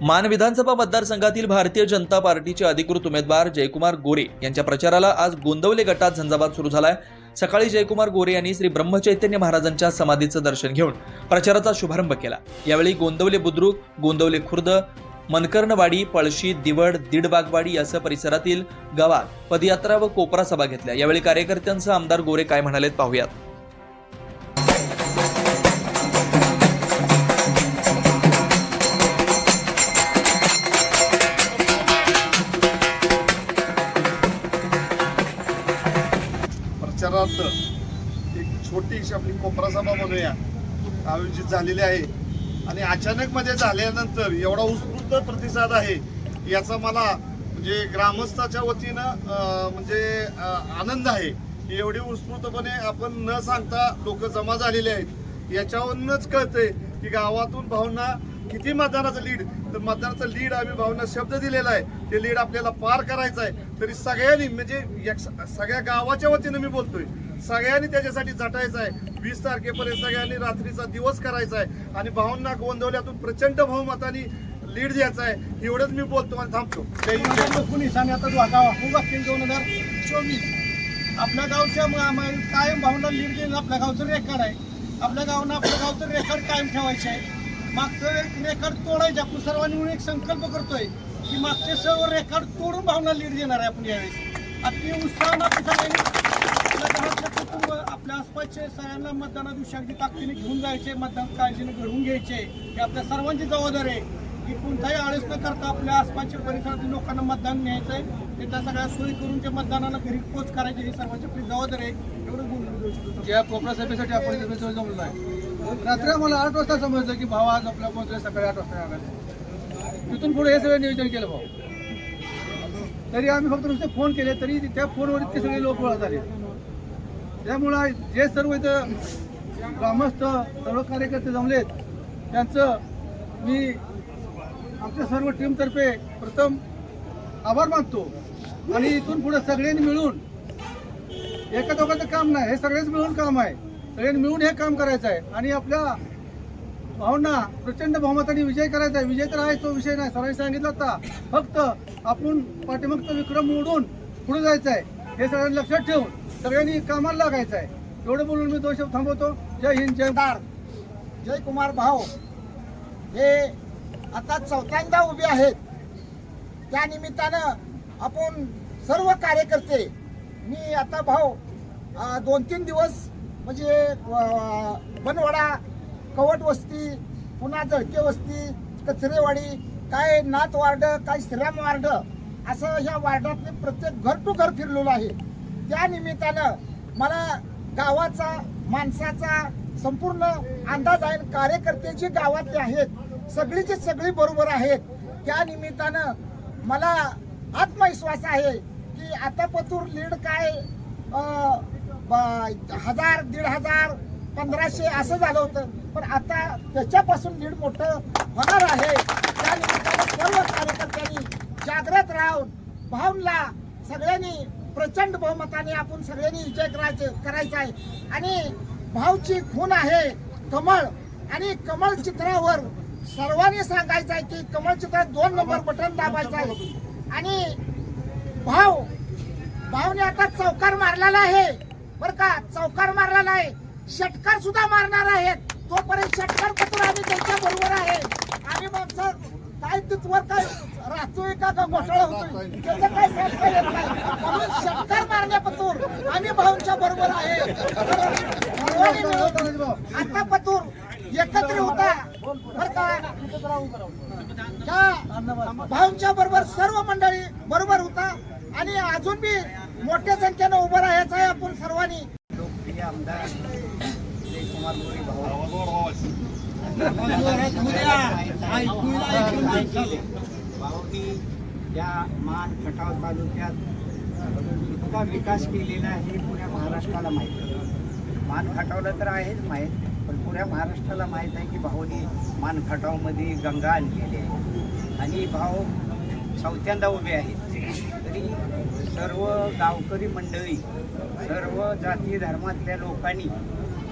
मान विधानसभा मतदारसंघातील भारतीय जनता पार्टीचे अधिकृत उमेदवार जयकुमार गोरे यांच्या प्रचाराला आज गोंदवले गटात झंझावात सुरू झालाय। सकाळी जयकुमार गोरे यांनी श्री ब्रह्मचैतन्य महाराजांच्या समाधीचं दर्शन घेऊन प्रचाराचा शुभारंभ केला। यावेळी गोंदवले बुद्रुक, गोंदवले खुर्द, मनकर्णवाडी, पळशी, दिवड, दीडबागवाडी यासह परिसरातील गावात पदयात्रा व कोपरा सभा घेतल्या। यावेळी कार्यकर्त्यांसह आमदार गोरे काय म्हणालेत पाहूयात। प्रचारार्थ एक छोटीशी आपली कोपरा सभा म्हणूया आयोजित झालेली आहे आणि अचानक मध्ये झाल्यानंतर एवढा उत्स्फूर्त प्रतिसाद आहे याचा मला म्हणजे ग्रामस्थाच्या वतीनं म्हणजे आनंद आहे। एवढी उत्स्फूर्तपणे आपण न सांगता लोक जमा झालेले आहेत याच्यावरूनच कळतंय की गावातून भावना किती मतदानाचं लीड, तर मतदानाचं लीड आम्ही भावना शब्द दिलेला आहे, ते लीड आपल्याला पार करायचं आहे। तरी सगळ्यांनी म्हणजे सगळ्या गावाच्या वतीनं मी बोलतोय, सगळ्यांनी त्याच्यासाठी झटायचं आहे। 20 तारखेपर्यंत सगळ्यांनी रात्रीचा दिवस करायचा आहे आणि भावना गोंदवल्यातून प्रचंड बहुमताने लीड द्यायचा आहे। एवढंच मी बोलतो आणि थांबतो। 2024 आपल्या गावच्या कायम भावना लीड देणं आपल्या गावचं रेकॉर्ड आहे। आपल्या गावचं रेकॉर्ड कायम ठेवायचं आहे। मागचं रेकॉर्ड तोडायचं आपण सर्वांनी मिळून एक संकल्प करतोय की मागचे सर्व रेकॉर्ड तोडून भावना लीड देणार आहे आपण यावेळेस। अति उत्साहानं आपण सगळ्यांनी आपल्या घरातल्या कुटुंब, आपल्या आसपासचे सगळ्यांना मतदाना दिवशी अगदी ताकदीने घेऊन जायचे, मतदान काळजीने घडवून घ्यायचे। ही आपल्या सर्वांची जबाबदारी आहे की कोणताही आळस न करता आपल्या आसपासच्या परिसरातील लोकांना मतदान न्यायचं आहे, त्याच्या सगळ्या सोयी करून ते मतदानाला घरी पोच करायची ही सर्वांची आपली जबाबदारी आहे। एवढं बोलून देऊ शकतो। या कोपरा सभेसाठी आपण जमलो आहे। रात्री आम्हाला 8 वाजता समजलं की भाऊ आज आपल्या पोहोचले, सकाळी 8 वाजता आला। तिथून पुढे हे सगळं नियोजन केलं भाऊ। तरी आम्ही फक्त नुसते फोन केले, तरी त्या फोनवर ते सगळे लोक गोळा झाले। त्यामुळं जे सर्व इथं ग्रामस्थ सर्व कार्यकर्ते जमलेत त्यांचं मी आमच्या सर्व टीमतर्फे प्रथम आभार मानतो। आणि इथून पुढे सगळ्यांनी मिळून, एका दोघांचं काम नाही, हे सगळेच मिळून काम आहे, सगळ्यांनी मिळून हे काम करायचं आहे आणि आपल्या भावना प्रचंड बहुमताने विजय करायचा आहे। विजय तर आहे, तो विषय नाही, सरांनी सांगितलं आता फक्त आपण पाठीमागचा विक्रम मोडून पुढे जायचं आहे, हे सगळ्यांनी लक्षात ठेवून सगळ्यांनी कामाला लागायचं आहे। एवढं बोलून मी 2 शब्द थांबवतो। जय हिंद, जय भारत। जयकुमार भाऊ हे आता 4थ्यांदा उभे आहेत। त्या निमित्तानं आपण सर्व कार्यकर्ते, मी आता भाऊ 2-3 दिवस म्हणजे बनवाडा, कवट वस्ती, पुन्हा जळके वस्ती, कचरेवाडी, काय नाथ वार्ड, काय श्रीराम वार्ड, असं ह्या वार्डातले प्रत्येक घर टू घर फिरलेलो आहे। त्या निमित्तानं मला गावाचा, माणसाचा संपूर्ण अंदाज आहे। कार्यकर्ते जे गावातले आहेत सगळीचे सगळी बरोबर आहेत। त्या निमित्तानं मला आत्मविश्वास आहे की आता पतूर लीड काय 1000, 1500, 1500 असं झालं होतं, पण आता त्याच्यापासून लीड मोठं होणार आहे। त्या निमित्तानं सर्व कार्यकर्त्यांनी जागृत राहून भावना सगळ्यांनी प्रचंड बहुमताने आपण सगळ्यांनी विजय करायचा आहे। आणि भाऊची खून आहे कमळ, आणि कमळ चित्रावर सर्वांनी सांगायचं आहे की कमळ चित्रात 2 नंबर बटन दाबायचं आहे। आणि भाऊने आता चौकार मारलेला आहे बरं का, चौकार मारलेला आहे, षटकार सुद्धा मारणार आहेत। तोपर्यंत षटकार पत्र आम्ही त्यांच्या बरोबर आहे। आणि माणसं काय तिथवर काय राहतोय का घोटाळा होतोय त्याचं काय सांगता येत नाही, म्हणून षटकार मारण्यापतूर आम्ही भाऊंच्या बरोबर आहे। आता पतूर एकत्र होता बरं का, त्या भाऊंच्या बरोबर सर्व मंडळी बरोबर होता आणि अजून बी मोठ्या संख्येनं उभं राहायचं आहे आपण सर्वांनी। लोकप्रिय आमदार जयकुमार गोरे भाऊनी या मान खटाव तालुक्यात इतका विकास केलेला आहे पुऱ्या महाराष्ट्राला माहीत आहे। मान खटावला तर आहेच माहीत, पण पुऱ्या महाराष्ट्राला माहीत आहे की भाऊनी मान खटावमध्ये गंगा आणलेली आहे आणि भाऊ 4थ्यांदा उभे आहेत। तरी सर्व गावकरी मंडळी, सर्व जाती धर्मातल्या लोकांनी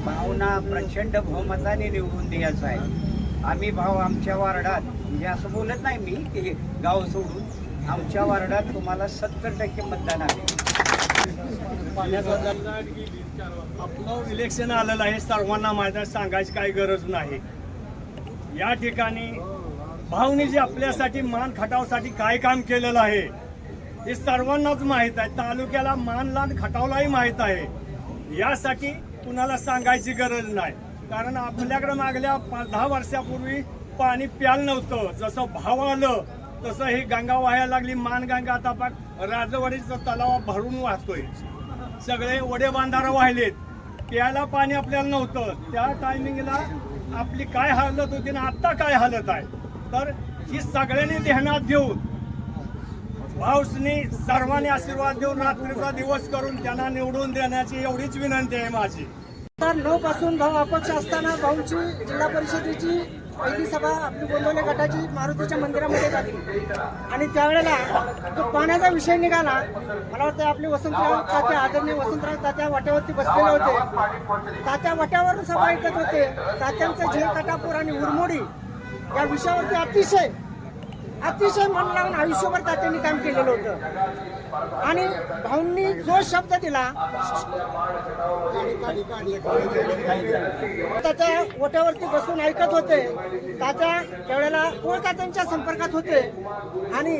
भावना प्रचंड बहुमताने निवडून द्यायचा आहे। आम्ही भाऊ आमच्या वार्डात म्हणजे असं बोलत नाही मी की हे गाव सोडून आमच्या वार्डात तुम्हाला 70% मतदान आहे. आपलं इलेक्शन आलेलं आहे, सर्वांना माहिती आहे, सांगायची काही गरज नाही. या ठिकाणी भाऊनी जे आपल्यासाठी मान खटावसाठी काय काम केलेलं आहे हे सर्वांनाच माहीत आहे. तालुक्याला मानलान खटावलाही माहीत आहे. यासाठी कुणाला सांगायची गरज नाही. कारण आपल्याकडे मागल्या 10 वर्षापूर्वी पाणी प्याल नव्हतं. जसं भाव आलं तसं ही गंगा वाहायला लागली. मानगंगा आता पाक राजवाडीचा तलाव भरून वाहतोय. सगळे वडे बांधारा वाहिलेत. प्यायला पाणी आपल्याला नव्हतं. त्या टायमिंगला आपली काय हालत होती ना आता काय हालत आहे. तर ही सगळ्यांनी ध्यानात घेऊन भाऊसनी सर्वांनी आशीर्वाद देऊन रात्रीचा दिवस करून त्यांना निवडून देण्याची एवढीच विनंती आहे माझी. 2009 पासून भाऊ अपक्ष असताना भाऊंची जिल्हा परिषदेची पहिली सभा आपली गोंदवले गटाची मारुतीच्या मंदिरामध्ये झाली आणि त्यावेळेला जो पाण्याचा विषय निघाला, मला वाटतं आपले वसंतराव तात्या, आदरणीय वसंतराव तात्या वाट्यावरती बसलेले होते. तात्या वाट्यावर सभा ऐकत होते. तात्यांचं झे काटापूर आणि उरमोडी या विषयावरती अतिशय मन लावून आयुष्यभर तात्यांनी काम केलेलं होतं आणि भाऊंनी जो शब्द दिला तात्या ओट्यावरती बसून ऐकत होते. तात्या त्यावेळेला कोण तात्यांच्या संपर्कात होते आणि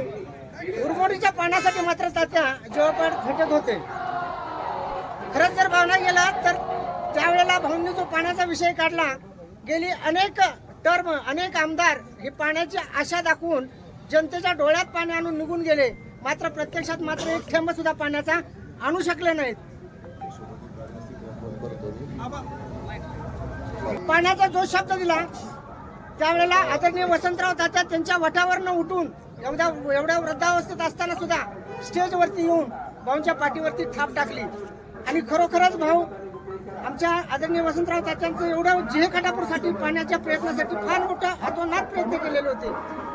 उरमोडीच्या पाण्यासाठी मात्र तात्या जेव्हा झटत होते. खरंच जर भावना गेला तर त्यावेळेला भाऊंनी जो पाण्याचा विषय काढला, गेली अनेक टर्म अनेक आमदार ही पाण्याची आशा दाखवून जनतेच्या डोळ्यात पाणी आणून निघून गेले, मात्र प्रत्यक्षात मात्र एक थेंब सुद्धा पाण्याचा आणू शकले नाहीत. पाण्याचा जो शब्द दिला त्यावेळेला आदरणीय वसंतराव तात्या त्यांच्या वठावरनं उठून एवढ्या वृद्धावस्थेत असताना सुद्धा स्टेजवरती येऊन भाऊंच्या पाठीवरती थाप टाकली आणि खरोखरच भाऊ आमच्या आदरणीय वसंतराव तात्यांचं एवढं जे काटापूरसाठी पाण्याच्या प्रयत्नासाठी फार मोठा अतोनात प्रयत्न केलेले होते.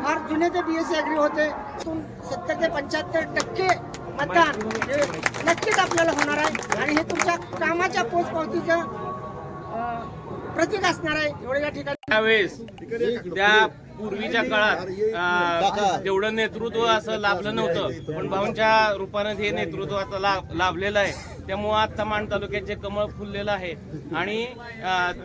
फार जुने ते BSc ॲग्री होते. 70 ते 75% मतदान हे नक्कीच आपल्याला होणार आहे आणि हे तुमच्या कामाच्या पोचपावतीचं प्रतीक असणार आहे. एवढं या ठिकाणी त्यावेळेस त्या पूर्वीच्या काळात जेवढं नेतृत्व असं लाभलं नव्हतं, पण भाऊंच्या रूपानं हे नेतृत्व आता लाभलेलं आहे. त्यामुळं आता मान तालुक्यात जे कमळ फुललेलं आहे आणि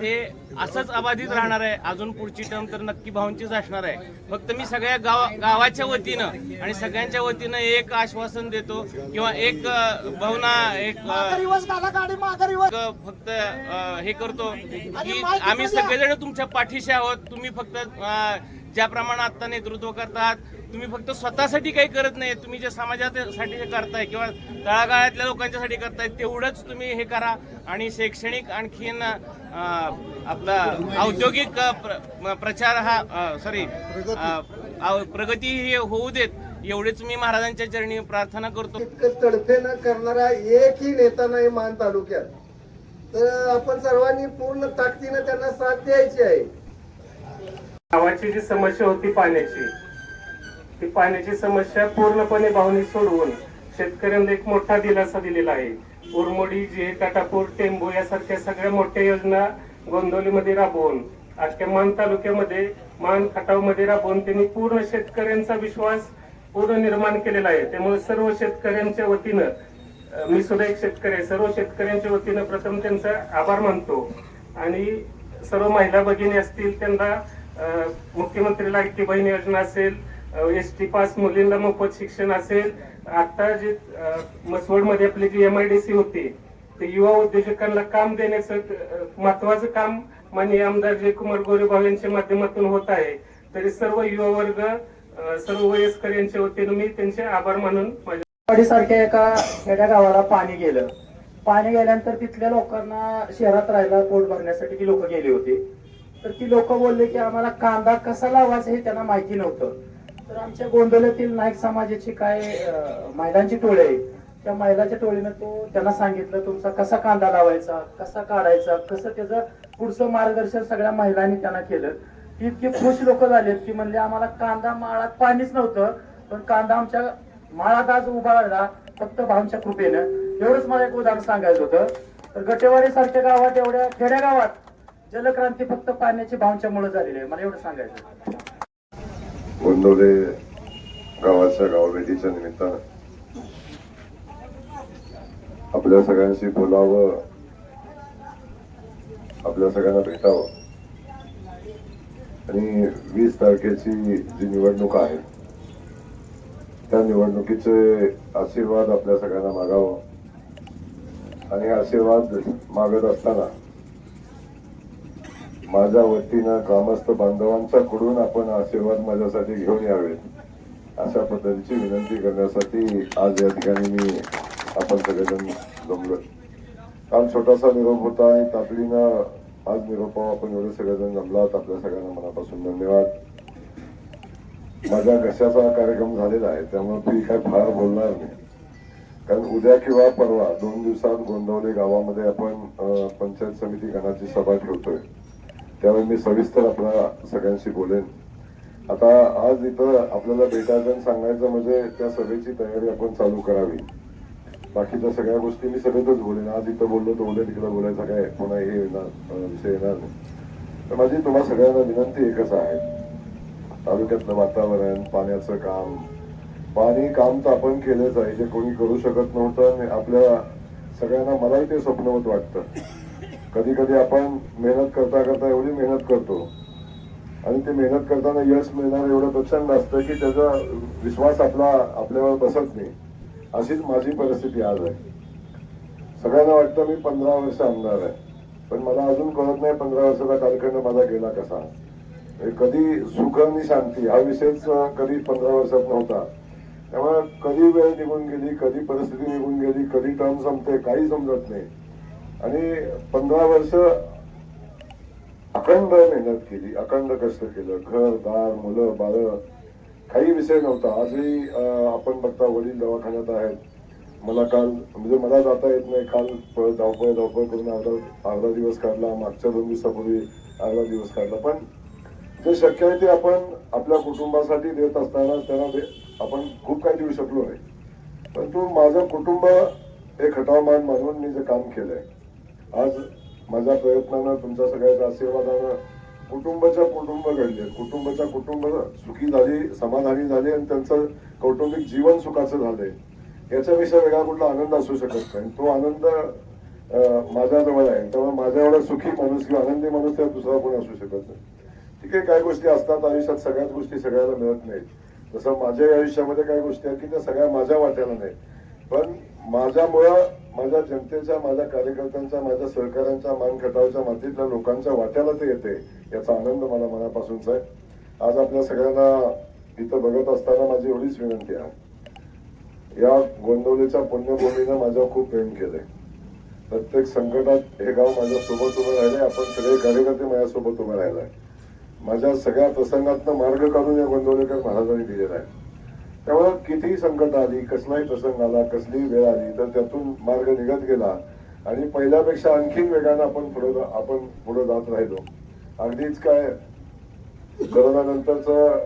ते असंच अबाधित राहणार आहे. अजून पुढची टर्म तर नक्की भाऊंचीच असणार आहे. फक्त मी सगळ्या गावाच्या वतीनं आणि सगळ्यांच्या वतीनं एक आश्वासन देतो किंवा एक भावना एक फक्त हे करतो की आम्ही सगळेजण तुमच्या पाठीशी आहोत. तुम्ही फक्त ज्या प्रमाणात आता नेतृत्व करतात, तुम्ही फक्त स्वतःसाठी काही करत नाही. तुम्ही जे समाजासाठी हे करताय किंवा तळागाळातल्या लोकांच्यासाठी करताय तेवढंच तुम्ही हे करा आणि शैक्षणिक आणखीन आपला औद्योगिक प्रचार हा प्रगती ही होऊ देत, एवढेच मी महाराजांच्या चरणी प्रार्थना करतो. इतकं तडफेनं करणारा एकही नेता नाही मान तालुक्यात. तर आपण सर्वांनी पूर्ण ताकदीनं त्यांना साथ द्यायची आहे. गावाची जी समस्या होती पाण्याची, ती पाण्याची समस्या पूर्णपणे भाऊनी सोडवून शेतकऱ्यांना एक मोठा दिलासा दिलेला आहे. उरमोडी, जे काटापूर, टेंबू यासारख्या सगळ्या मोठ्या योजना गोंदवलीमध्ये राबवून अख्ख्या मान तालुक्यामध्ये मान खटावमध्ये राबवून त्यांनी पूर्ण शेतकऱ्यांचा विश्वास पूर्ण निर्माण केलेला आहे. त्यामुळे सर्व शेतकऱ्यांच्या वतीनं, मी सुद्धा एक शेतकरी आहे, सर्व शेतकऱ्यांच्या वतीनं प्रथम त्यांचा आभार मानतो आणि सर्व महिला भगिनी असतील त्यांना मुख्यमंत्री लाडकी बहीण योजना असेल, ST पास मुलींना मोफत शिक्षण असेल, आता जे मसवडमध्ये आपली जी MIDC होती ते युवा उद्योजकांना काम देण्याचं महत्वाचं काम माननीय आमदार जयकुमार गोरे भाऊ यांच्या माध्यमातून होत आहे. तरी सर्व युवा वर्ग, सर्व वयस्कर यांच्या वतीनं मी त्यांचे आभार मानून सारख्या एका खेड्या गावाला पाणी गेलं. पाणी गेल्यानंतर तिथल्या लोकांना शहरात राहायला पोट भरण्यासाठी ती लोक गेली होती. तर ती लोक बोलले की आम्हाला कांदा कसा लावायचा हे त्यांना माहिती नव्हतं. तर आमच्या गोंदवल्यातील नाईक समाजाची काय महिलांची टोळी आहे, त्या महिलाच्या टोळीनं त्यांना सांगितलं तुमचा कसा कांदा लावायचा, कसा काढायचा, कसं त्याचं पुढचं मार्गदर्शन सगळ्या महिलांनी त्यांना केलं. इतके खुश लोक झालेत की म्हणजे आम्हाला कांदा माळात पाणीच नव्हतं, पण कांदा आमच्या माळात आज उभा राहिला फक्त भाऊंच्या कृपेनं. एवढंच मला एक उदाहरण सांगायचं होतं. तर गटेवाडी सारख्या गावात, एवढ्या खेड्या गावात जलक्रांती फक्त पाण्याची भाऊंच्या मुळे झालेली आहे. मला एवढं सांगायचं. गोंदवले गावाच्या गावभेटीच्या निमित्तानं आपल्या सगळ्यांशी बोलावं, आपल्या सगळ्यांना भेटावं आणि 20 तारखेची जी निवडणूक आहे त्या निवडणुकीचे आशीर्वाद आपल्या सगळ्यांना मागावं आणि आशीर्वाद मागत असताना माझ्या वतीनं ग्रामस्थ बांधवांच्याकडून आपण आशीर्वाद माझ्यासाठी घेऊन यावेत अशा पद्धतीची विनंती करण्यासाठी आज या ठिकाणी मी आपण सगळेजण जमलो. काल छोटासा निरोप होता आणि तातडीनं आज निरोपावर आपण एवढे सगळेजण जमलात. आपल्या सगळ्यांना मनापासून धन्यवाद. माझ्या घशाचा कार्यक्रम झालेला आहे त्यामुळे मी काय फार बोलणार नाही, कारण उद्या किंवा परवा 2 दिवसात गोंदवले गावामध्ये आपण पंचायत समिती गणाची सभा ठेवतोय. त्यावेळी मी सविस्तर आपल्या सगळ्यांशी बोलेन. आता आज इथं आपल्याला भेटायचं आणि सांगायचं म्हणजे त्या सभेची तयारी आपण चालू करावी. बाकीच्या सगळ्या गोष्टी मी सभेतच बोलेन. आज इथं बोललो तर उद्या तिकडे बोलायचा काय पुन्हा हे विषय येणार नाही. तर माझी तुम्हा सगळ्यांना विनंती एकच आहे, तालुक्यातलं वातावरण, पाण्याचं काम, पाणी काम तर आपण केलंच आहे, जे कोणी करू शकत नव्हतं आणि आपल्या सगळ्यांना मलाही ते स्वप्नवत वाटतं. कधी कधी आपण मेहनत करता करता एवढी मेहनत करतो आणि ते मेहनत करताना यश मिळणार एवढं प्रचंड असतं की त्याचा विश्वास आपल्यावर बसत नाही. अशीच माझी परिस्थिती आज आहे. सगळ्यांना वाटतं मी 15 वर्ष आमदार आहे, पण मला अजून कळत नाही 15 वर्षाचा कालखंड माझा गेला कसा. कधी सुख आणि शांती हा विषयच कधी 15 वर्षात नव्हता. त्यामुळे कधी वेळ निघून गेली, कधी परिस्थिती निघून गेली, कधी टर्म संपते काही समजत नाही. आणि 15 वर्ष अखंड मेहनत केली, अखंड कष्ट केलं, घर दार मुलं बाळ काही विषय नव्हता. आजही आपण बघता वडील दवाखान्यात आहेत. मला काल म्हणजे मला जाता येत नाही, काल धावपळ करून अर्धा दिवस काढला, मागच्या 2 दिवसापूर्वी अर्धा दिवस काढला. पण जे शक्य आहे ते आपण आपल्या कुटुंबासाठी देत असताना त्यांना आपण खूप काही देऊ शकलो नाही. परंतु माझं कुटुंब एक हटावमान मानून मी जे काम केलंय, आज माझ्या प्रयत्नानं तुमच्या सगळ्याच्या आशीर्वादानं कुटुंब घडले, कुटुंब सुखी झाली, समाधानी झाले आणि त्यांचं कौटुंबिक जीवन सुखाचं झालंय. याच्यापेक्षा वेगळा कुठला आनंद असू शकत नाही. तो आनंद माझ्याजवळ आहे. त्यामुळे माझ्या एवढा सुखी माणूस किंवा आनंदी माणूस त्या दुसरा कोणी असू शकत नाही. ठीक आहे, काही गोष्टी असतात आयुष्यात, सगळ्याच गोष्टी सगळ्याला मिळत नाहीत. तसं माझ्या आयुष्यामध्ये काही गोष्टी आहेत की त्या सगळ्या माझ्या वाट्याला नाही, पण माझ्यामुळं माझ्या जनतेच्या, माझ्या कार्यकर्त्यांच्या, माझ्या सहकाऱ्यांच्या, मानखटावच्या मातीतल्या लोकांच्या वाट्याला ते येते, याचा आनंद मला मनापासूनच आहे. आज आपल्या सगळ्यांना इथं बघत असताना माझी एवढीच विनंती आहे, या गोंदवलेच्या पुण्यभूमीनं माझ्यावर खूप प्रेम केलंय. प्रत्येक संकटात हे गाव माझ्या सोबत उभं राहिले. आपण सगळे कार्यकर्ते माझ्यासोबत उभे राहिलाय. माझ्या सगळ्या प्रसंगातनं मार्ग काढून या गोंदवलेकर महाराजांनी दिलेला आहे. त्यामुळे कितीही संकट आली, कसलाही प्रसंग आला, कसलीही वेळ आली तर त्यातून मार्ग निघत गेला आणि पहिल्यापेक्षा आणखीन वेगानं आपण पुढे जात राहिलो. अगदीच काय कोरोनानंतरचं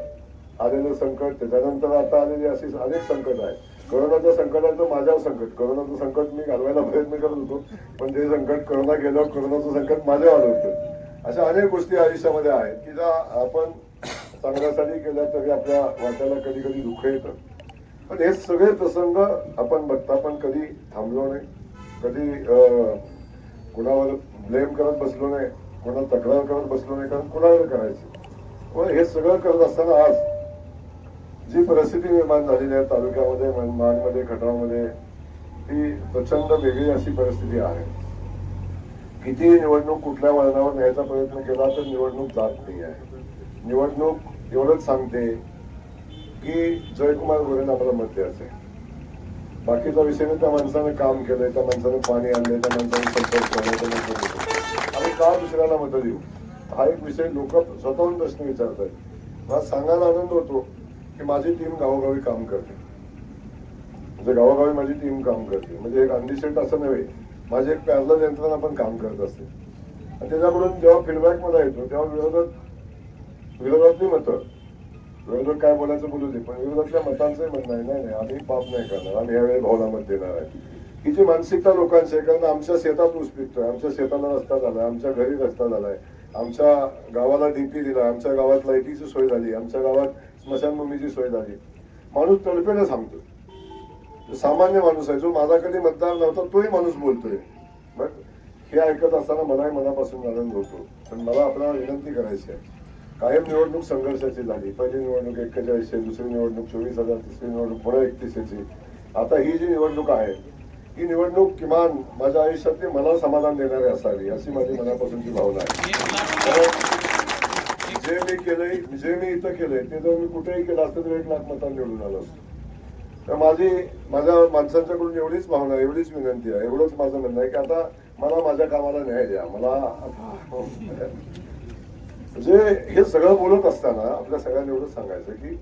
आलेलं संकट, त्याच्यानंतर आता आलेली अशी अनेक संकट आहे. कोरोनाच्या संकटाचं माझ्यावर संकट, कोरोनाचं संकट मी घालवायला प्रयत्न करत होतो, पण ते संकट कोरोना गेल्यावर कोरोनाचं संकट माझ्यावर आलं होतं. अशा अनेक गोष्टी आयुष्यामध्ये आहेत की ज्या आपण चांगल्यासाठी केल्या तरी आपल्या वाट्याला कधी कधी दुःख येतं. पण हे सगळे प्रसंग आपण बघता पण कधी थांबलो नाही, कधी कुणावर ब्लेम करत बसलो नाही, कुणाला तक्रार करत बसलो नाही, कारण कुणावर करायचं. पण हे सगळं करत असताना आज जी परिस्थिती निर्माण झालेली आहे तालुक्यामध्ये, माणमध्ये, खटावमध्ये, ती प्रचंड वेगळी अशी परिस्थिती आहे. कितीही निवडणूक कुठल्या वळणावर न्यायचा प्रयत्न केला तर निवडणूक जात नाही आहे. निवडणूक एवढंच सांगते की जयकुमार गोरेंना आम्हाला मत द्यायचंय. बाकीचा विषय नाही, त्या माणसानं काम केलंय, त्या माणसानं पाणी आणलंय, त्या माणसाने संपर्क केलाय, आम्ही का दुसऱ्याला मतं देऊ, हा एक विषय लोक स्वतःहून प्रश्न विचारतात. मला सांगायला आनंद होतो की माझी टीम गावोगावी काम करते, म्हणजे गावोगावी माझी टीम काम करते. म्हणजे एक अनडिसेंट असं नव्हे, माझे एक पॅरलल यंत्रणा पण काम करत असते. आणि त्याच्याकडून जेव्हा फीडबॅक मला येतो तेव्हा विरोधातली मतं, विरोधक काय बोलायचं बोलू दे, पण विरोधातल्या मतांचंही म्हणणं नाही आम्ही पाप नाही करणार, आम्ही यावेळी भावना मत देणार आहे. ही जी मानसिकता लोकांची आहे, कारण आमच्या शेतात ऊस पिकतोय, आमच्या शेताला रस्ता झालाय, आमच्या घरी रस्ता झालाय, आमच्या गावाला डीपी दिला, आमच्या गावात लाईटीची सोय झाली, आमच्या गावात स्मशानभूमीची सोय झाली. माणूस तडफेनं सांगतो. सामान्य माणूस आहे, जो माझा कधी मतदार नव्हता तोही माणूस बोलतोय. मग हे ऐकत असताना मलाही मनापासून आनंद होतो. पण मला आपल्याला विनंती करायची आहे, कायम निवडणूक संघर्षाची झाली. पहिली निवडणूक 41, दुसरी निवडणूक 24,000, तिसरी निवडणूक पुन्हा 31,000. आता ही जी निवडणूक आहे, ही निवडणूक किमान माझ्या आयुष्यातली मला समाधान देणारी असावी, अशी माझी मनापासूनची भावना आहे. जे मी केलंय, जे मी इथं केलंय ते जर मी कुठेही केलं असतं तर 1 लाख मतांनी निवडून आलो असतो. तर माझ्या माणसांच्याकडून एवढीच भावना, एवढीच विनंती आहे, एवढंच माझं म्हणणं आहे की आता मला माझ्या कामाला न्याय द्या. मला म्हणजे हे सगळं बोलत असताना आपल्या सगळ्यांनी एवढंच सांगायचं की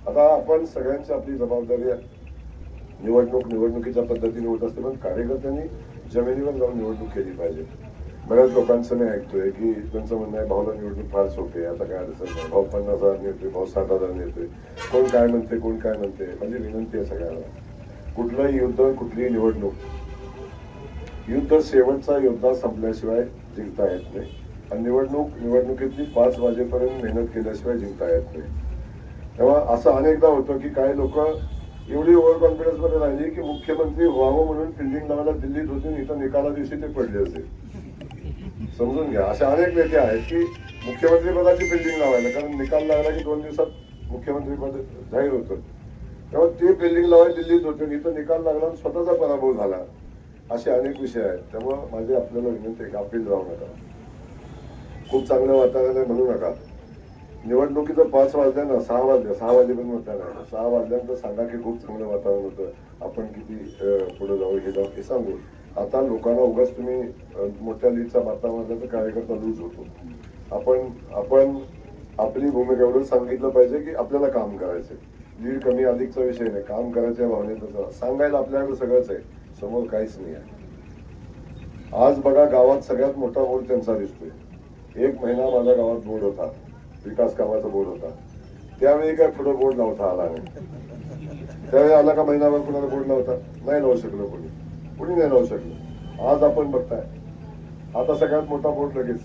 आता आपण सगळ्यांची आपली जबाबदारी आहे. निवडणुकीच्या पद्धतीने होत असते, पण कार्यकर्त्यांनी जमिनीवर जाऊन निवडणूक केली पाहिजे. बऱ्याच लोकांचं मी ऐकतोय की त्यांचं म्हणणं आहे भाऊला निवडणूक फार सोपी आहे, आता काय अडचण नाही, भाऊ 50,000 नेतोय, भाऊ 60,000 नेतोय, कोण काय म्हणते कोण काय म्हणते. माझी विनंती आहे सगळ्यांना, कुठलंही युद्ध, कुठलीही निवडणूक, युद्ध शेवटचा योद्धा संपल्याशिवाय जिंकता येत नाही. आणि निवडणुकीतली 5 वाजेपर्यंत मेहनत केल्याशिवाय जिंकता येत नाही. तेव्हा असं अनेकदा होतं की काही लोक एवढी ओव्हर कॉन्फिडन्स मध्ये राहिली की मुख्यमंत्री व्हावं म्हणून फिल्डिंग लावायला दिल्लीत होते, इथं निकाला दिवशी ते पडले असेल. समजून घ्या, असे अनेक नेते आहेत की मुख्यमंत्री पदाची फिल्डिंग लावायला, कारण निकाल लागला की 2 दिवसात मुख्यमंत्री पद जाहीर होतं, तेव्हा ते फिल्डिंग लावायला दिल्लीत होते, इथं निकाल लागला आणि स्वतःचा पराभव झाला. असे अनेक विषय आहेत. त्यामुळं माझी आपल्याला विनंती आहे, गाफील राहू नका. खूप चांगलं वातावरण आहे म्हणू नका. निवडणुकीचं 5 वाजल्यानं 6 वाजेपर्यंत मतदान आहे. 6 वाजल्यानंतर सांगा की खूप चांगलं वातावरण होतं, आपण किती पुढे जाऊ हे सांगू. आता लोकांना उगाच तुम्ही मोठ्या लीडचा बातम्या मारला तर कार्यकर्ता लूज होतो. आपण आपली भूमिका एवढंच सांगितलं पाहिजे की आपल्याला काम करायचंय. लीड कमी अधिकचा विषय नाही, काम करायच्या भावनेत सांगायला आपल्याकडे सगळंच आहे, समोर काहीच नाही आहे. आज बघा गावात सगळ्यात मोठा बोर्ड त्यांचा दिसतोय. 1 महिना माझ्या गावात बोर्ड होता, विकास कामाचा बोर्ड होता. त्यावेळी काय पुढे बोर्ड लावता आला नाही. त्यावेळी आला का महिनाभर कुणाला बोर्ड लावता नाही लावू शकलो, कुणी नाही लावू शकलो. आज आपण बघताय आता सगळ्यात मोठा बोर्ड लगेच.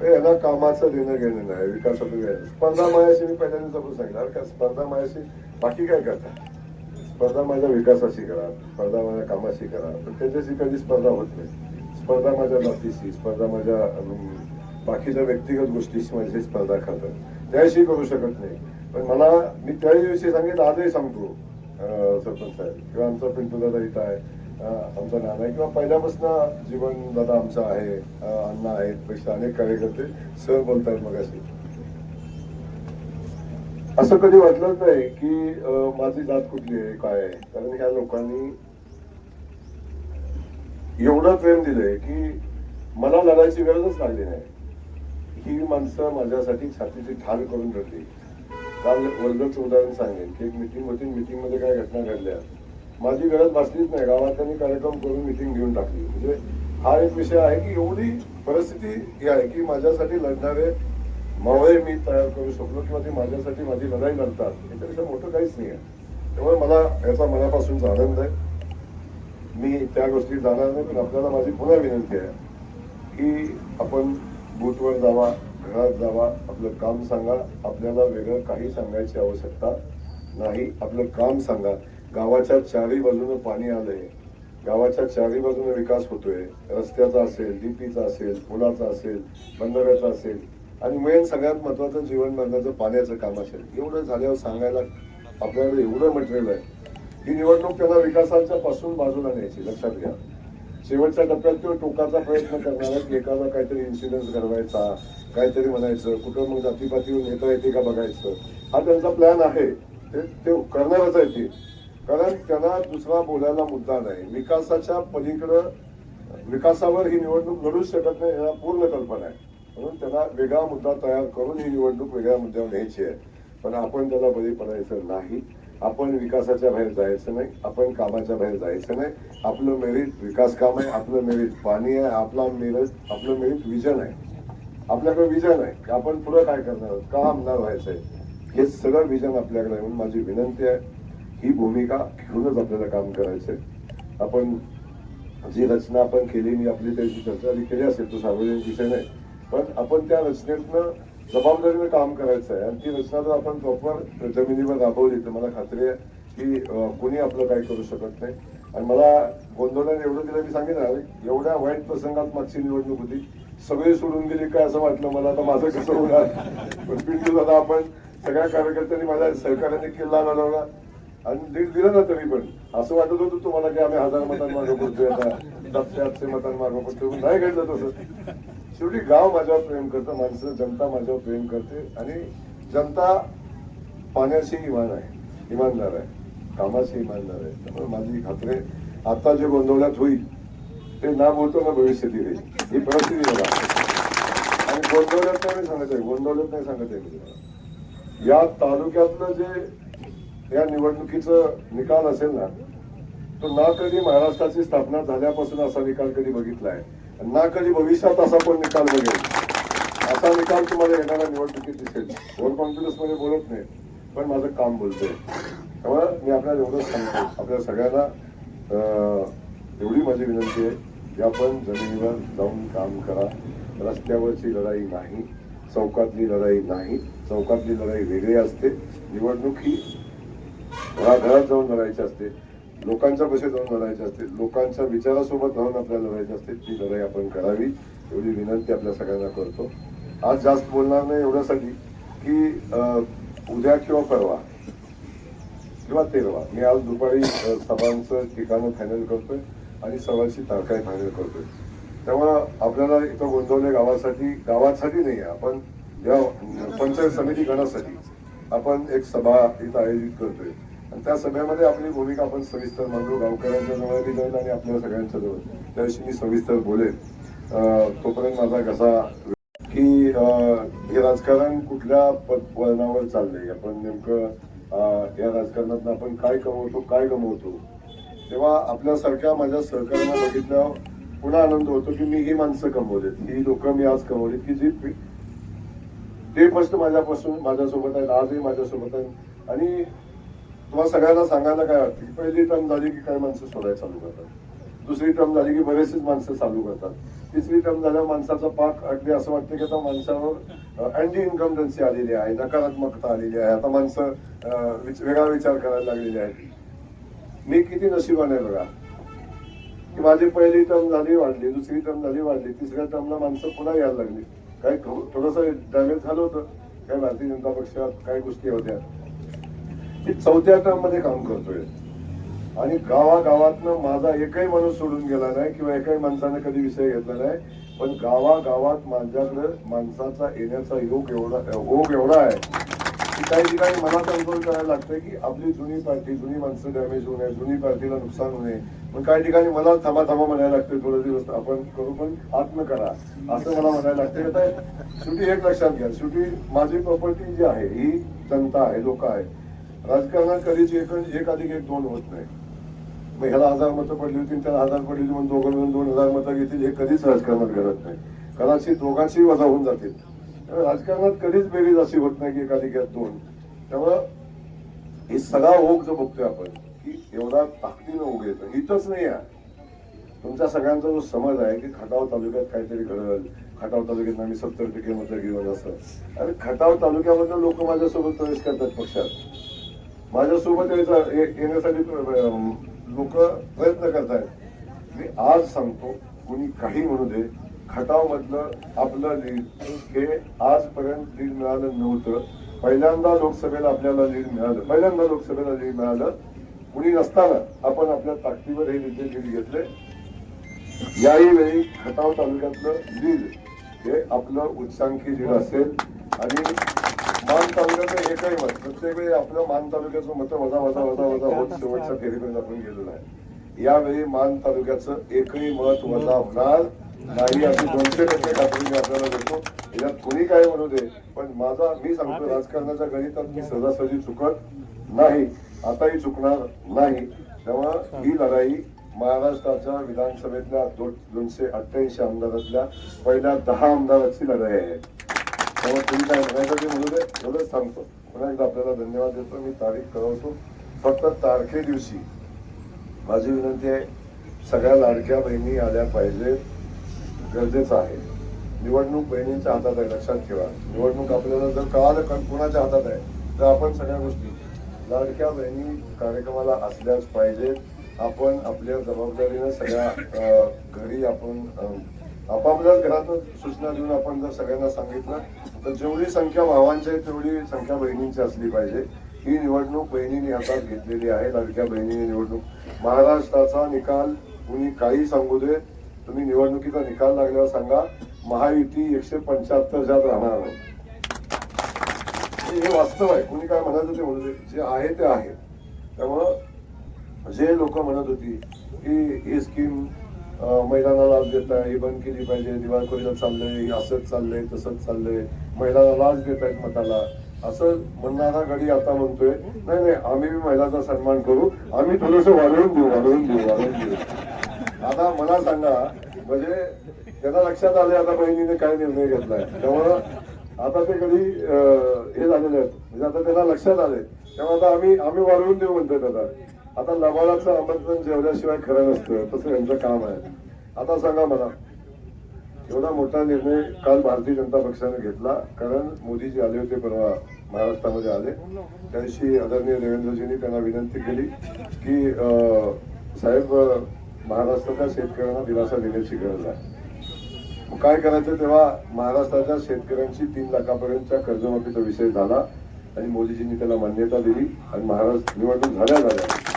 यांना कामाचं देणं घेणं नाही, विकासाचं घेणं. स्पर्धा मायाशी मी पहिल्या दिवसापासून सांगितलं, का स्पर्धा मायाशी बाकी काय करता, स्पर्धा माझ्या विकासाशी करा, स्पर्धा माझ्या कामाशी करा, पण त्याच्याशी कधी स्पर्धा होत नाही. स्पर्धा माझ्या जातीशी, स्पर्धा माझ्या बाकीच्या व्यक्तिगत गोष्टीशी माझी स्पर्धा करतात, त्याशी करू शकत नाही. पण मी त्या दिवशी सांगितलं, आजही सांगतो सरपंच साहेब किंवा आमचा पिंटू दादा इथं आहे, आमचा नाना आहे, किंवा पहिल्यापासून जीवन दादा आमचा आहे, अण्णा आहेत, पेक्षा अनेक कार्यकर्ते सर बोलतायत मगाशी. असं कधी वाटलंच नाही की माझी जात कुठली आहे काय आहे, कारण ह्या लोकांनी एवढं प्रेम दिलंय की मला लढायची गरजच लागली नाही. ही माणसं माझ्यासाठी छातीची ठाण करून रडली. काल वर्ल्डचं उदाहरण सांगेन की एक मिटिंग होती, मिटिंग मध्ये काय घटना घडल्या, माझी गरज भासलीच नाही, गावात कार्यक्रम करून मिटिंग घेऊन टाकली. म्हणजे हा एक विषय आहे की एवढी परिस्थिती ही आहे की माझ्यासाठी लढणारे मावळे मी तयार करू शकलो, किंवा ते माझ्यासाठी माझी लढाई लढतात, याच्यापेक्षा मोठं काहीच नाही आहे. त्यामुळे मला याचा मनापासूनचा आनंद आहे. मी त्या गोष्टी जाणार नाही, पण आपल्याला माझी पुन्हा विनंती आहे की आपण बूथवर जावा, घरात जावा, आपलं काम सांगा. आपल्याला वेगळं काही सांगायची आवश्यकता नाही, आपलं काम सांगा. गावाच्या 4ही बाजूनं पाणी आलंय, गावाच्या 4ही बाजूने विकास होतोय, रस्त्याचा असेल, डीपीचा असेल, पुलाचा असेल, बंधाऱ्याचा असेल, आणि मेन सगळ्यात महत्वाचं जीवन मरणाचं पाण्याचं काम असेल. एवढं झाल्यावर सांगायला आपल्याकडे एवढं मटेरियल आहे. ही निवडणूक त्याला विकासाच्या पासून बाजूला न्यायची, लक्षात घ्या. शेवटच्या टप्प्यात तो टोकाचा प्रयत्न करणार आहे की एखादा काहीतरी इन्सिडेन्स घडवायचा, काहीतरी म्हणायचं, कुठं मग जातीपातीवर नेता येते का बघायचं, हा त्यांचा प्लॅन आहे. ते करणारच आहे ते, कारण त्यांना दुसरा बोलायला मुद्दा नाही. विकासाच्या पलीकडं विकासावर ही निवडणूक लढूच शकत नाही, याला पूर्ण कल्पना आहे. म्हणून त्यांना वेगळा मुद्दा तयार करून ही निवडणूक वेगळ्या मुद्द्यावर न्यायची आहे. पण आपण त्याला बळी पडायचं नाही. आपण विकासाच्या बाहेर जायचं नाही, आपण कामाच्या बाहेर जायचं नाही. आपलं मेरिट विकास काम आहे, आपलं मेरिट पाणी आहे, आपलं मेरिट विजन आहे. आपल्याकडे विजन आहे की आपण पुढे काय करणार, का आमदार व्हायचंय, हे सगळं विजन आपल्याकडे आहे. म्हणून माझी विनंती आहे, ही भूमिका घेऊनच आपल्याला काम करायचंय. आपण जी रचना आपण केली, मी आपली त्याची चर्चा केली असेल, तो सार्वजनिक विषय नाही, पण आपण त्या रचनेतनं जबाबदारीने काम करायचं आहे आणि ती रचना जर आपण प्रॉपर जमिनीवर राबवली तर मला खात्री आहे की कोणी आपलं काही करू शकत नाही. आणि मला गोंधळाने एवढं दिलं, मी सांगेन एवढ्या वाईट प्रसंगात मागची निवडणूक होती, सगळे सोडून गेले काय असं वाटलं मला. आता माझं कसं होणार, पण पिंटू दादा आपण सगळ्या कार्यकर्त्यांनी माझ्या सहकार्याने किल्ला लढवला आणि लीड दिलं ना. तरी पण असं वाटत होतं तुम्हाला की आम्ही 1000 मतांमागं पडतोय, आता 700-800 मतांमागं पडतोय. नाही घडलं तसं. शेवटी गाव माझ्यावर प्रेम करतं, माणसं जनता माझ्यावर प्रेम करते आणि जनता पाण्याशी इमानदार आहे, कामाशी इमानदार आहे. त्यामुळे माझी खात्री आहे आता जे गोंधळात होईल ते ना बोलतो ना भविष्यात येईल, ही परिस्थिती मला. आणि गोंधळात नाही सांगत आहे, गोंधळात नाही सांगत आहे मी तुम्हाला. या तालुक्यातलं जे या निवडणुकीचं निकाल असेल ना, तो ना कधी महाराष्ट्राची स्थापना झाल्यापासून असा निकाल कधी बघितलाय, ना कधी भविष्यात असा पण निकाल बघेल. असा निकाल तुम्हाला येणाऱ्या निवडणुकीत दिसेल. ओव्हर कॉन्फिडन्स मध्ये बोलत नाही, पण माझं काम बोलतोय. त्यामुळे मी आपल्याला एवढंच सांगतो, आपल्या सगळ्यांना एवढी माझी विनंती आहे की आपण जमिनीवर जाऊन काम करा. रस्त्यावरची लढाई नाही, चौकातली लढाई नाही. चौकातली लढाई वेगळी असते. निवडणूक ही घराघरात जाऊन लढायची असते, लोकांच्या बसेत जाऊन लढायची असते, लोकांच्या विचारासोबत राहून आपल्याला लढायची असते. ती लढाई आपण करावी एवढी विनंती आपल्या सगळ्यांना करतो. आज जास्त बोलणार नाही एवढ्यासाठी की उद्या किंवा परवा किंवा तेरवा मी आज दुपारी सभांचं ठिकाणं फायनल करतोय आणि सभाची तारखाही फायनल करतोय. त्यामुळं आपल्याला इथं गोंधवले गावासाठी नाही, आपण या पंचायत समिती गणासाठी आपण एक सभा इथं आयोजित करतोय आणि त्या सभेमध्ये आपली भूमिका आपण सविस्तर मांडू. गावकऱ्यांच्या जवळ जाईल आणि आपल्या सगळ्यांच्या जवळ त्याविषयी मी सविस्तर बोलेन. तोपर्यंत माझा कसा की हे राजकारण कुठल्या वळणावर चाललंय, आपण नेमकं या राजकारणात आपण काय गमवतो. तेव्हा आपल्यासारख्या माझ्या सहकार्यांना बघितल्यावर पुन्हा आनंद होतो की मी ही माणसं कमवलीत, ही लोक मी आज कमवलीत की जी ते फर्स्ट माझ्यासोबत आहेत, आजही माझ्यासोबत आहेत. आणि तुम्हाला सगळ्यांना सांगायला काय वाटतं की पहिली टर्म झाली की काही माणसं सोडायला चालू करतात, दुसरी टर्म झाली की बरेचशीच माणसं चालू करतात, तिसरी टर्म झाल्यावर माणसाचा पाक अगदी असं वाटतं की आता माणसावर अँटी इन्कम्बन्सी आलेली आहे, नकारात्मकता आलेली आहे. आता माणसं वेगळा विचार करायला लागलेली आहेत. मी किती नशिबाने आहे बघा की माझी पहिली टर्म झाली वाढली, दुसरी टर्म झाली वाढली, तिसऱ्या टर्मला माणसं पुन्हा यायला लागली. काही थोडंसं डॅमेज झालं होतं, काही भारतीय जनता पक्षात काही गोष्टी होत्या. मी 4थ्या टर्म मध्ये काम करतोय आणि गावागावातनं माझा एकही माणूस सोडून गेला नाही किंवा एकही माणसाने कधी विषय घेतला नाही. पण गावागावात माझ्याकडे माणसाचा येण्याचा ओघ एवढा आहे की काही ठिकाणी मला कंट्रोल करायला लागतंय की आपली जुनी माणसं डॅमेज होऊ नये, जुनी पार्टीला नुकसान होऊ नये. पण काही ठिकाणी मला थांबा म्हणायला लागतंय, थोडे दिवस आपण करू पण आत्म करा असं मला म्हणायला लागतंय. आता शेवटी एक लक्षात घ्या, शेवटी माझी प्रॉपर्टी जी आहे ही जनता आहे, लोक आहे. राजकारणात कधीच 1+1=2 होत नाही. मग ह्याला 1000 मतं पडली होती, त्याला 1000 पडली होती म्हणून दोघं मिळून 2000 मतं घेतील, हे कधीच राजकारणात घडत नाही. कदाचित दोघांची वजा होऊन जातील. त्यामुळे राजकारणात कधीच बेरीज अशी होत नाही की 1+2. त्यामुळं हे सगळा ओघ जो बघतोय आपण की एवढा ताकदीनं ओघ येतं, इथंच नाही आहे. तुमच्या सगळ्यांचा जो समज आहे की खटाव तालुक्यात काहीतरी घडल, खटाव तालुक्यात आम्ही 70% मतं घेऊन असं. आणि खटाव तालुक्यामधलं लोक माझ्यासोबत प्रवेश करतात पक्षात, माझ्यासोबत येण्यासाठी लोक प्रयत्न करतायत. मी आज सांगतो, कुणी काही म्हणू दे, खटाव मधलं आपलं लीड हे आजपर्यंत लीड मिळालं नव्हतं. पहिल्यांदा लोकसभेला आपल्याला लीड मिळालं. कुणी नसताना आपण आपल्या ताकदीवर हे लीड घेतले. याही वेळी खटाव तालुक्यातलं लीड हे आपलं उच्चांकी लीड असेल. आणि मान तालुक्याचं एकही मत, प्रत्येक वेळी आपलं मान तालुक्याचं मत वजा होत शेवटच्या फेरीपर्यंत आपण गेलेलो आहे. यावेळी मान तालुक्याचं एकही मत वजा होणार नाही अशी 200% खात्री मी आपल्याला देतो. याच्यात कोणी काय म्हणू दे, पण मी सांगतो राजकारणाच्या गणितात मी सहजासहजी चुकत नाही, आताही चुकणार नाही. त्यामुळं ही लढाई महाराष्ट्राच्या विधानसभेतल्या 288 आमदारातल्या पहिल्या 10 आमदाराची लढाई आहे. त्यामुळे तुम्ही काय म्हणायचं ते म्हणू दे, एवढंच सांगतो. पुन्हा एकदा आपल्याला धन्यवाद देतो. मी तारीख कळवतो. फक्त तारखे दिवशी माझी विनंती आहे, सगळ्या लाडक्या बहिणी आल्या पाहिजेत, गरजेचं आहे. निवडणूक बहिणींच्या हातात आहे, लक्षात ठेवा. निवडणूक आपल्याला जर कळालं कोणाच्या हातात आहे तर आपण सगळ्या गोष्टी लाडक्या बहिणी कार्यक्रमाला असल्याच पाहिजेत. आपण आपल्या जबाबदारीनं सगळ्या घरी आपण आपापल्याच घरातून सूचना देऊन आपण जर सगळ्यांना सांगितलं तर जेवढी संख्या भावांची आहे तेवढी संख्या बहिणींची असली पाहिजे. ही निवडणूक बहिणींनी हातात घेतलेली आहे. लाडक्या बहिणींनी निवडणूक महाराष्ट्राचा निकाल कुणी काही सांगू दे, तुम्ही निवडणुकीचा निकाल लागल्यावर सांगा महायुती 175 राहणार नाही. हे वास्तव आहे. कुणी काय म्हणायचं ते म्हणू दे, जे आहे ते आहे. त्यामुळं जे लोक म्हणत होती की ही स्कीम महिलांना लाच देत आहे, ही बंद केली पाहिजे, दिवाळखोरीला चाललंय, असंच चाललंय, तसंच चाललंय, महिलांना लाच देत आहेत मताला, असं म्हणणारा गडी आता म्हणतोय नाही नाही आम्ही महिलांचा सन्मान करू, आम्ही थोडस वाढवून देऊ. आता मला सांगा, म्हणजे त्यांना लक्षात आले आता बहिणीने काय निर्णय घेतलाय, त्यामुळं आता ते कधी हे झालेले आहेत, म्हणजे आता त्यांना लक्षात आले, तेव्हा आता आम्ही वाढवून देऊ म्हणतोय. आता लबाडाचं आमंत्रण जेवल्याशिवाय खरं नसतं, तसं यांचं काम आहे. आता सांगा मला, एवढा मोठा निर्णय काल भारतीय जनता पक्षाने घेतला, कारण मोदीजी आले होते परवा महाराष्ट्रामध्ये आले, त्या दिवशी आदरणीय देवेंद्रजींनी त्यांना विनंती केली की साहेब महाराष्ट्राच्या शेतकऱ्यांना दिलासा देण्याची गरज आहे. काय करायचं, तेव्हा महाराष्ट्राच्या शेतकऱ्यांची 3 लाखापर्यंतच्या कर्जमाफीचा विषय झाला आणि मोदीजींनी त्याला मान्यता दिली आणि महाराष्ट्र निवडणूक झाल्या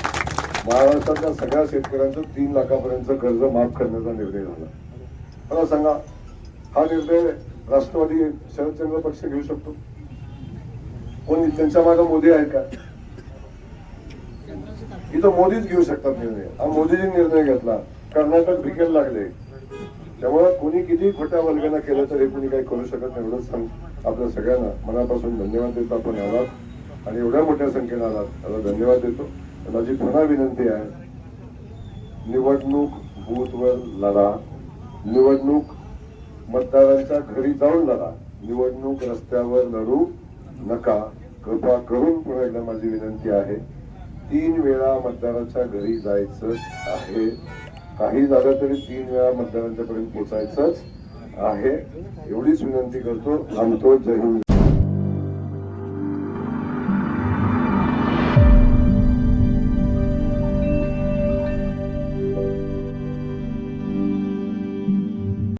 महाराष्ट्रातल्या सगळ्या शेतकऱ्यांचं 3 लाखापर्यंतचं कर्ज माफ करण्याचा निर्णय झाला. मला सांगा, हा निर्णय राष्ट्रवादी शरदचंद्र पक्ष घेऊ शकतो? कोणी त्यांच्या मागे मोदी आहे का? इथं मोदीच घेऊ शकतात निर्णय. हा मोदीजी निर्णय घेतला, कर्नाटक भिकेल लागले, त्यामुळे कोणी किती खोट्या वल्गना केलं तर हे कोणी काही करू शकत नाही. एवढंच सांग आपल्या सगळ्यांना मनापासून धन्यवाद देतो. आपण आलात आणि एवढ्या मोठ्या संख्येने आलात, त्याला धन्यवाद देतो. माझी पुन्हा विनंती आहे, निवडणूक बूथवर लढा, निवडणूक मतदारांच्या घरी जाऊन लढा, निवडणूक रस्त्यावर लढू नका. कृपा करून पुन्हा एकदा माझी विनंती आहे, 3 वेळा मतदाराच्या घरी जायचं आहे. काही झालं तरी 3 वेळा मतदारांच्या पर्यंत पोहोचायचंच आहे. एवढीच विनंती करतो. थांबतो. जय हिंद.